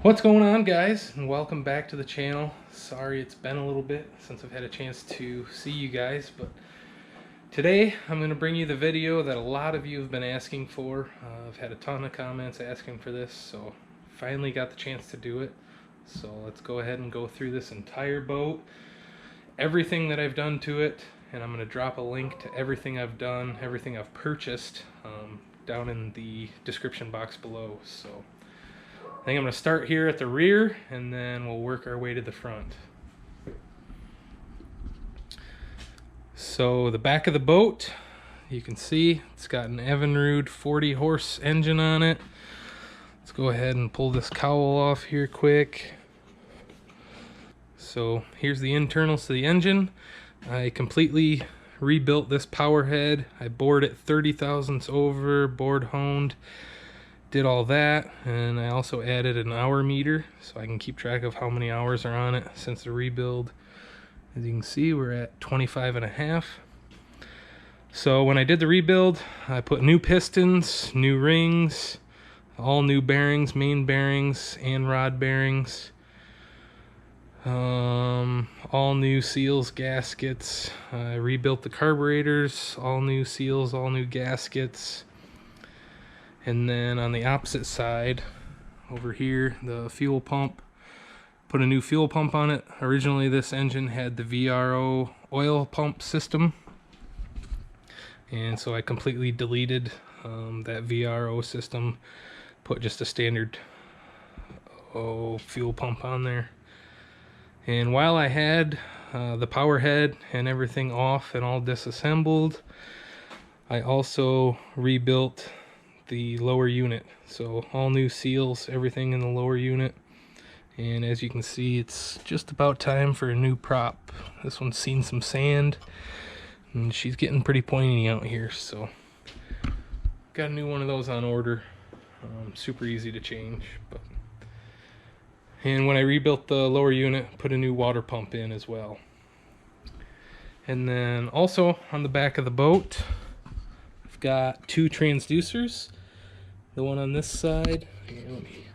What's going on, guys, and welcome back to the channel. Sorry it's been a little bit since I've had a chance to see you guys, but today I'm going to bring you the video that a lot of you have been asking for. I've had a ton of comments asking for this, so finally got the chance to do it. So let's go ahead and go through this entire boat, everything that I've done to it, and I'm going to drop a link to everything I've done, everything I've purchased down in the description box below. So I think I'm going to start here at the rear, and then we'll work our way to the front. So the back of the boat, you can see it's got an Evinrude 40 horse engine on it. Let's go ahead and pull this cowl off here quick. So here's the internals to the engine. I completely rebuilt this power head. I bored it 30 thousandths over, bored honed. Did all that, and I also added an hour meter so I can keep track of how many hours are on it since the rebuild. As you can see, we're at 25.5. So when I did the rebuild, I put new pistons, new rings, all new bearings, main bearings and rod bearings, all new seals, gaskets. I rebuilt the carburetors, all new seals, all new gaskets. And then on the opposite side, over here, the fuel pump, put a new fuel pump on it. Originally this engine had the VRO oil pump system, and so I completely deleted that VRO system, put just a standard fuel pump on there. And while I had the power head and everything off and all disassembled, I also rebuilt the lower unit. So all new seals, everything in the lower unit. And as you can see, it's just about time for a new prop. This one's seen some sand and she's getting pretty pointy out here, so got a new one of those on order. Super easy to change. And when I rebuilt the lower unit, put a new water pump in as well. And then also on the back of the boat, I've got two transducers. The one on this side, here, let me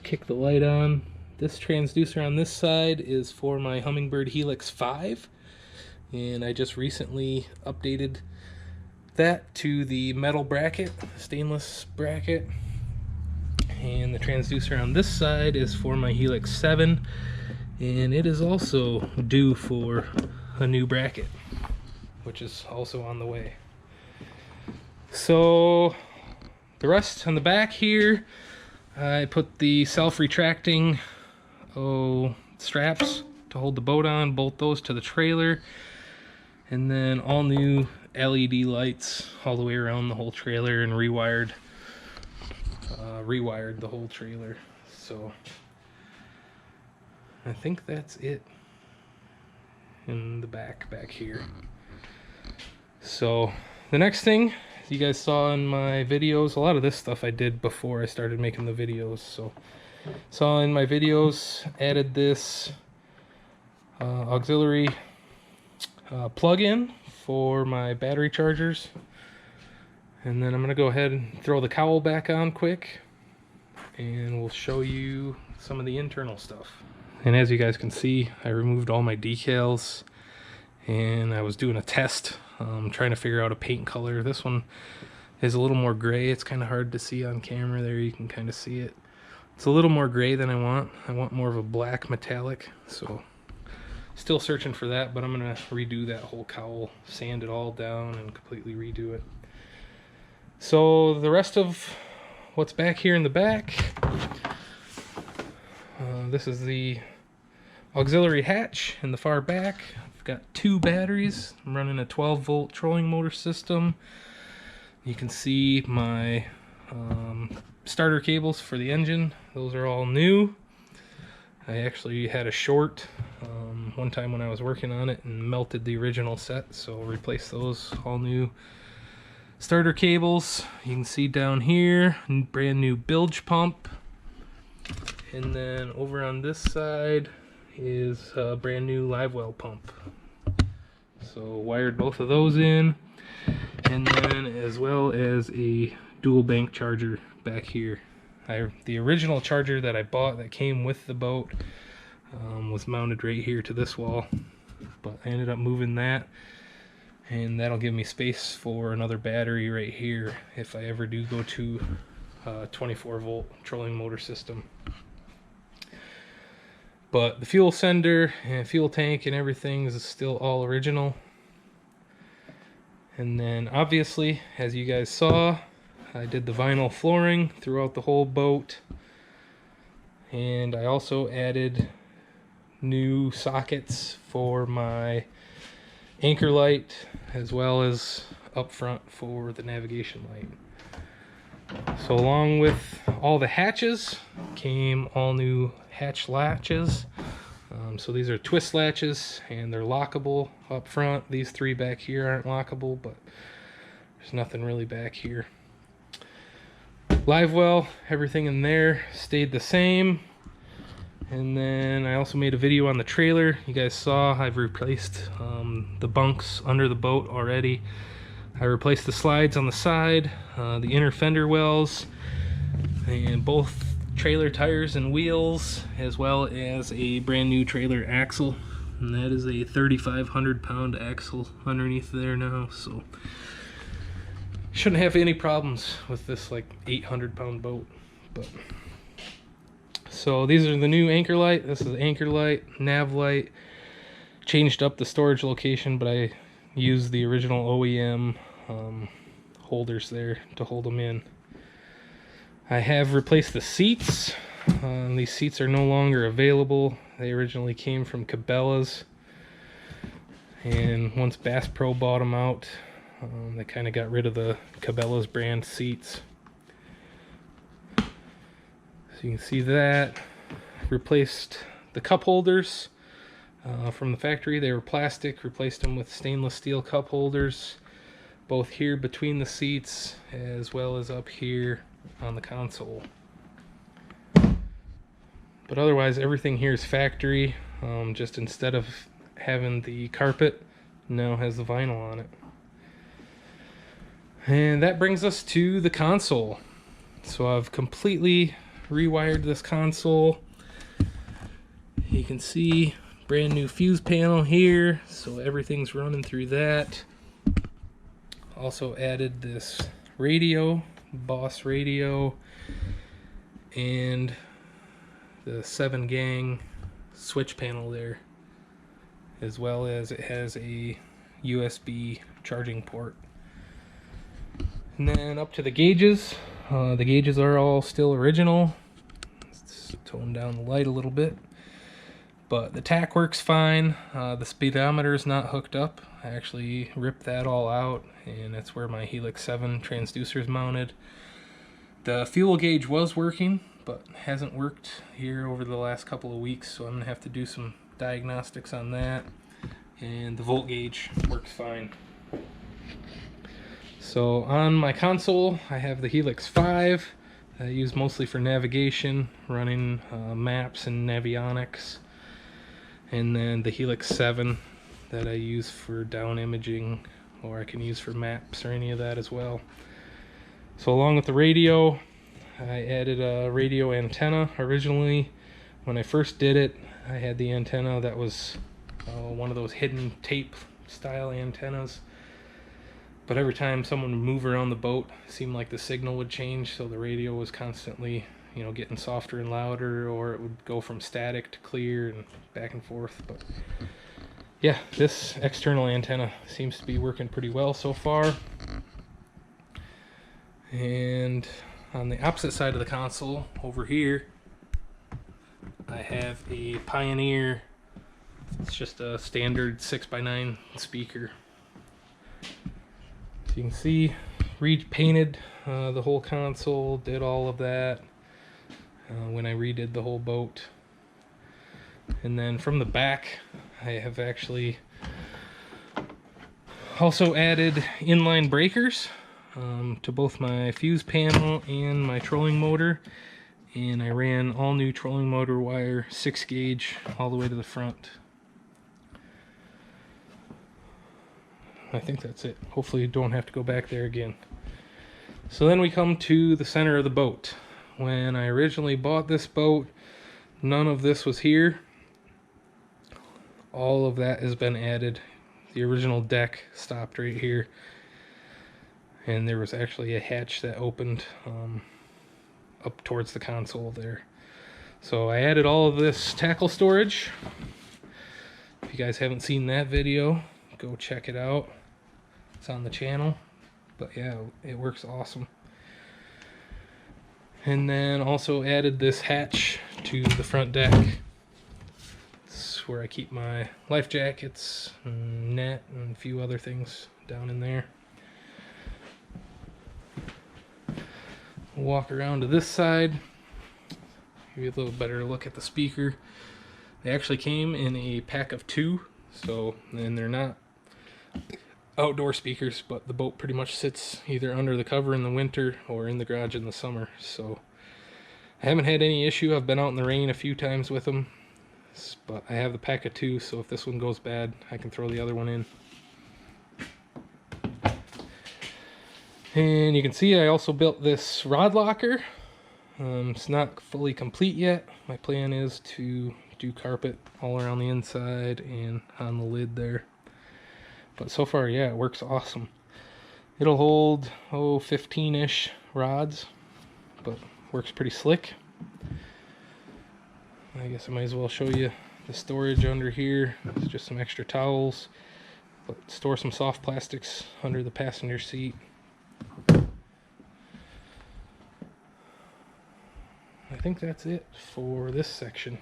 kick the light on. This transducer on this side is for my Humminbird Helix 5, and I just recently updated that to the metal bracket, stainless bracket. And the transducer on this side is for my Helix 7, and it is also due for a new bracket, which is also on the way. So the rest on the back here, I put the self-retracting straps to hold the boat on, bolt those to the trailer, and then all new LED lights all the way around the whole trailer, and rewired the whole trailer. So I think that's it in the back here. So the next thing you guys saw in my videos, a lot of this stuff I did before I started making the videos. So saw in my videos, added this auxiliary plug-in for my battery chargers. And then I'm gonna go ahead and throw the cowl back on quick, and we'll show you some of the internal stuff. And as you guys can see, I removed all my decals, and I was doing a test, trying to figure out a paint color. This one is a little more gray. It's kind of hard to see on camera there. You can kind of see it. It's a little more gray than I want. I want more of a black metallic, so still searching for that, but I'm gonna redo that whole cowl, sand it all down, and completely redo it. So the rest of what's back here in the back, this is the auxiliary hatch in the far back. I've got two batteries. I'm running a 12-volt trolling motor system. You can see my starter cables for the engine. Those are all new. I actually had a short one time when I was working on it and melted the original set, so I'll replace those. All new starter cables. You can see down here, brand new bilge pump. And then over on this side is a brand new live well pump. So wired both of those in, and then as well as a dual bank charger back here. The original charger that I bought that came with the boat was mounted right here to this wall, but I ended up moving that, and that'll give me space for another battery right here if I ever do go to a 24-volt trolling motor system. But the fuel sender and fuel tank and everything is still all original. And then obviously, as you guys saw, I did the vinyl flooring throughout the whole boat, and I also added new sockets for my anchor light as well as up front for the navigation light. So along with all the hatches came all new hatch latches. So these are twist latches and they're lockable up front. These three back here aren't lockable, but there's nothing really back here. Live well, everything in there stayed the same. And then I also made a video on the trailer. You guys saw I've replaced the bunks under the boat already. I replaced the slides on the side, the inner fender wells, and both trailer tires and wheels, as well as a brand new trailer axle. And that is a 3,500 pound axle underneath there now, so shouldn't have any problems with this like 800 pound boat. But so these are the new anchor light. This is anchor light, nav light. Changed up the storage location, but I used the original OEM holders there to hold them in. I have replaced the seats. These seats are no longer available. They originally came from Cabela's, and once Bass Pro bought them out, they kind of got rid of the Cabela's brand seats. So you can see that. Replaced the cup holders from the factory. They were plastic, replaced them with stainless steel cup holders, both here between the seats as well as up here on the console. But otherwise everything here is factory. Just instead of having the carpet, now has the vinyl on it. And that brings us to the console. So I've completely rewired this console. You can see brand new fuse panel here, so everything's running through that. Also added this radio, Boss radio, and the 7-gang switch panel there, as well as it has a USB charging port. And then up to the gauges. The gauges are all still original. Let's tone down the light a little bit. But the tach works fine. The speedometer is not hooked up. I actually ripped that all out, and that's where my Helix 7 transducer is mounted. The fuel gauge was working, but hasn't worked here over the last couple of weeks, so I'm going to have to do some diagnostics on that. And the volt gauge works fine. So on my console, I have the Helix 5 that I use mostly for navigation, running maps and navionics. And then the Helix 7 that I use for down imaging, or I can use for maps or any of that as well. So along with the radio, I added a radio antenna. Originally, when I first did it, I had the antenna that was one of those hidden tape style antennas. But every time someone would move around the boat, it seemed like the signal would change, so the radio was constantly, you know, getting softer and louder, or it would go from static to clear and back and forth. But yeah, this external antenna seems to be working pretty well so far. And on the opposite side of the console, over here, I have a Pioneer. It's just a standard 6x9 speaker. So you can see, repainted the whole console, did all of that when I redid the whole boat. And then from the back, I have actually also added inline breakers to both my fuse panel and my trolling motor. And I ran all new trolling motor wire, 6 gauge, all the way to the front. I think that's it. Hopefully you don't have to go back there again. So then we come to the center of the boat, when I originally bought this boat, none of this was here. All of that has been added. The original deck stopped right here, and there was actually a hatch that opened up towards the console there. So I added all of this tackle storage. If you guys haven't seen that video, go check it out. It's on the channel. But yeah, it works awesome. And then also added this hatch to the front deck. It's where I keep my life jackets, and net, and a few other things down in there. Walk around to this side. Give you a little better look at the speaker. They actually came in a pack of 2, so and they're not outdoor speakers, but the boat pretty much sits either under the cover in the winter or in the garage in the summer. So I haven't had any issue. I've been out in the rain a few times with them, but I have the pack of 2, so if this one goes bad, I can throw the other one in. And you can see I also built this rod locker. It's not fully complete yet. My plan is to do carpet all around the inside and on the lid there. But so far, yeah, it works awesome. It'll hold, 15-ish rods, but works pretty slick. I guess I might as well show you the storage under here. It's just some extra towels, but store some soft plastics under the passenger seat. I think that's it for this section.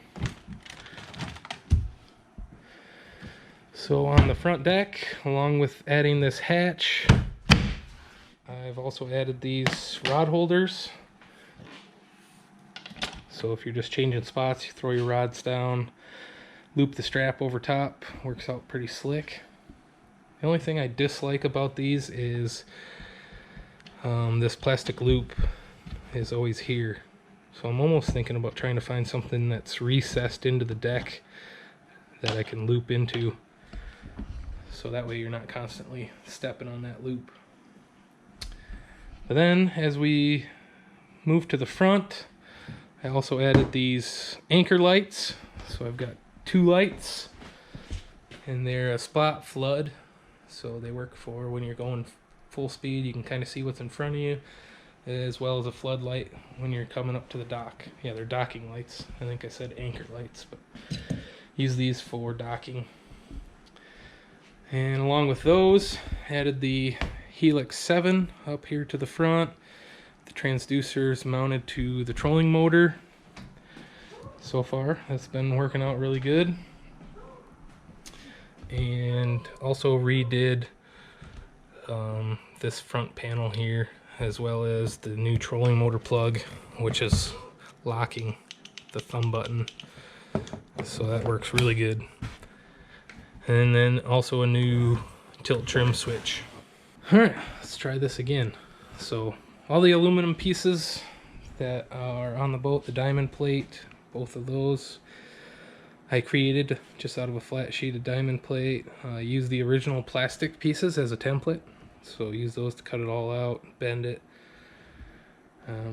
So on the front deck, along with adding this hatch, I've also added these rod holders. So if you're just changing spots, you throw your rods down, loop the strap over top, works out pretty slick. The only thing I dislike about these is this plastic loop is always here. So I'm almost thinking about trying to find something that's recessed into the deck that I can loop into, so that way you're not constantly stepping on that loop. But then as we move to the front, I also added these anchor lights. So I've got 2 lights, and they're a spot flood, so they work for when you're going full speed. You can kind of see what's in front of you, as well as a floodlight when you're coming up to the dock. Yeah, they're docking lights. I think I said anchor lights, but use these for docking. And along with those, added the Helix 7 up here to the front. The transducers mounted to the trolling motor. So far, that's been working out really good. And also redid this front panel here, as well as the new trolling motor plug, which is locking the thumb button. So that works really good. And then also a new tilt trim switch. Alright, let's try this again. So all the aluminum pieces that are on the boat, the diamond plate, both of those I created just out of a flat sheet of diamond plate. Used the original plastic pieces as a template, so use those to cut it all out, bend it.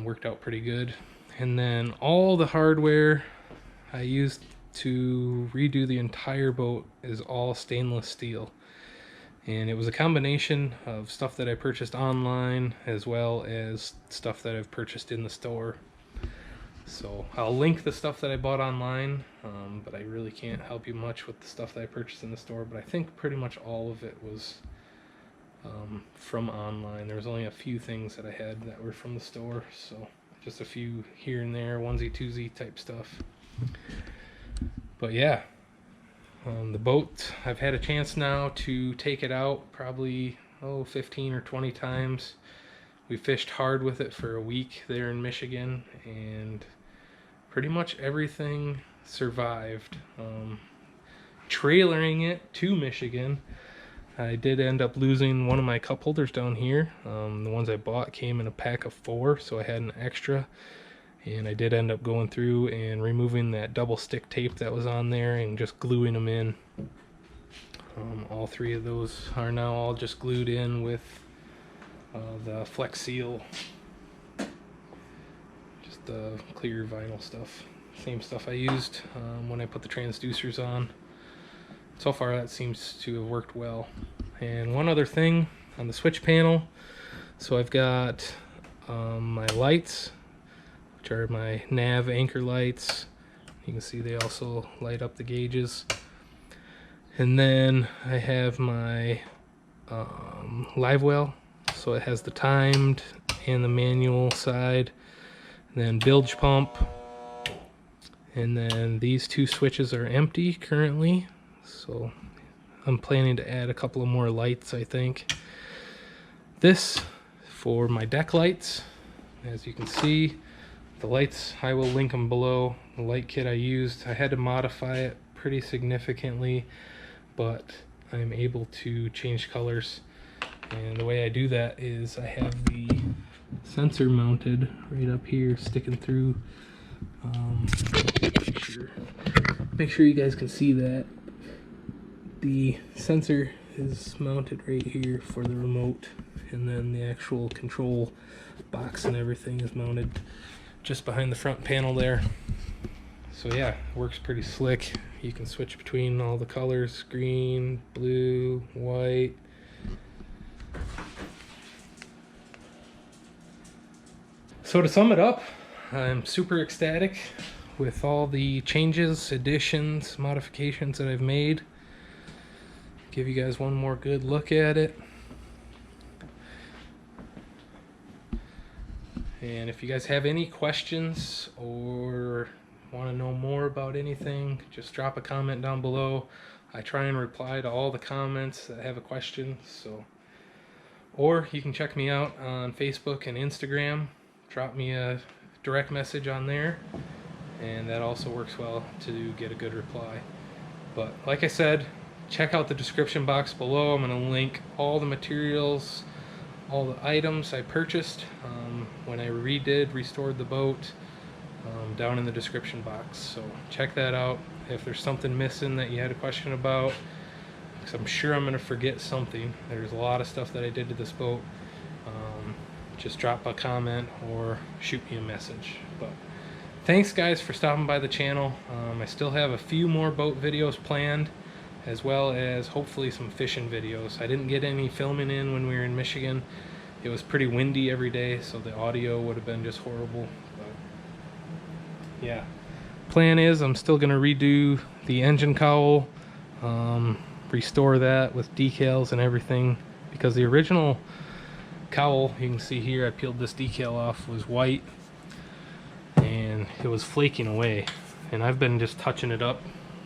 Worked out pretty good. And then all the hardware I used to redo the entire boat is all stainless steel. And it was a combination of stuff that I purchased online as well as stuff that I've purchased in the store. So I'll link the stuff that I bought online, but I really can't help you much with the stuff that I purchased in the store. But I think pretty much all of it was from online. There was only a few things that I had that were from the store, so just a few here and there, onesie twosie type stuff. But yeah, the boat, I've had a chance now to take it out probably 15 or 20 times. We fished hard with it for a week there in Michigan, and pretty much everything survived. Trailering it to Michigan, I did end up losing one of my cup holders down here. The ones I bought came in a pack of 4, so I had an extra. And I did end up going through and removing that double stick tape that was on there and just gluing them in. All 3 of those are now all just glued in with the Flex Seal. Just the clear vinyl stuff. Same stuff I used when I put the transducers on. So far that seems to have worked well. And one other thing on the switch panel, so I've got my lights, which are my nav anchor lights. You can see they also light up the gauges. And then I have my live well, so it has the timed and the manual side. And then bilge pump. And then these two switches are empty currently, so I'm planning to add a couple of more lights, I think. This for my deck lights. As you can see, the lights, I will link them below. The light kit I used, I had to modify it pretty significantly, but I'm able to change colors. And the way I do that is I have the sensor mounted right up here, sticking through. Make sure you guys can see that. The sensor is mounted right here for the remote, and then the actual control box and everything is mounted just behind the front panel there. So yeah, it works pretty slick. You can switch between all the colors: green, blue, white. So to sum it up, I'm super ecstatic with all the changes, additions, modifications that I've made. Give you guys one more good look at it. And if you guys have any questions or want to know more about anything, just drop a comment down below. I try and reply to all the comments that have a question. Or you can check me out on Facebook and Instagram. Drop me a direct message on there, and that also works well to get a good reply. But like I said, check out the description box below. I'm going to link all the materials, all the items I purchased when I restored the boat, down in the description box. So check that out. If there's something missing that you had a question about, because I'm sure I'm going to forget something. There's a lot of stuff that I did to this boat. Just drop a comment or shoot me a message. But thanks guys for stopping by the channel. I still have a few more boat videos planned, as well as hopefully some fishing videos. I didn't get any filming in when we were in Michigan. It was pretty windy every day, so the audio would have been just horrible. But yeah, plan is I'm still going to redo the engine cowl, restore that with decals and everything, because the original cowl, you can see here, I peeled this decal off, was white and it was flaking away, and I've been just touching it up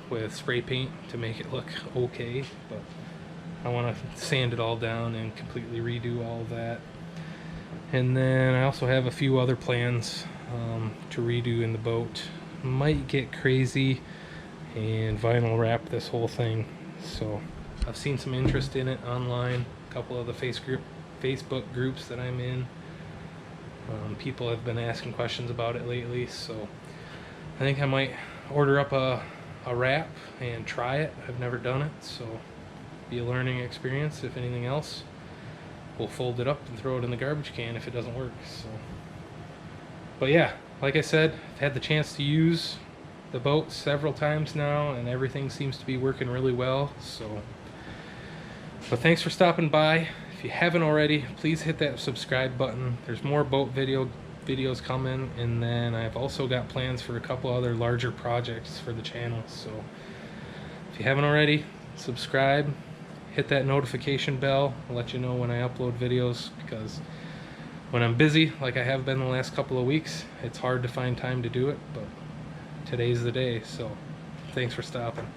with spray paint to make it look okay, but I want to sand it all down and completely redo all of that. And then I also have a few other plans to redo in the boat. Might get crazy and vinyl wrap this whole thing. So I've seen some interest in it online, a couple of the Facebook groups that I'm in. People have been asking questions about it lately, so I think I might order up a wrap and try it. I've never done it, so be a learning experience. If anything else, we'll fold it up and throw it in the garbage can if it doesn't work. So, but yeah, like I said, I've had the chance to use the boat several times now, and everything seems to be working really well. So, but thanks for stopping by. If you haven't already, please hit that subscribe button. There's more boat videos coming, and then I've also got plans for a couple other larger projects for the channel. So if you haven't already, subscribe, hit that notification bell. I'll let you know when I upload videos, because when I'm busy, like I have been the last couple of weeks, it's hard to find time to do it, but today's the day. So thanks for stopping.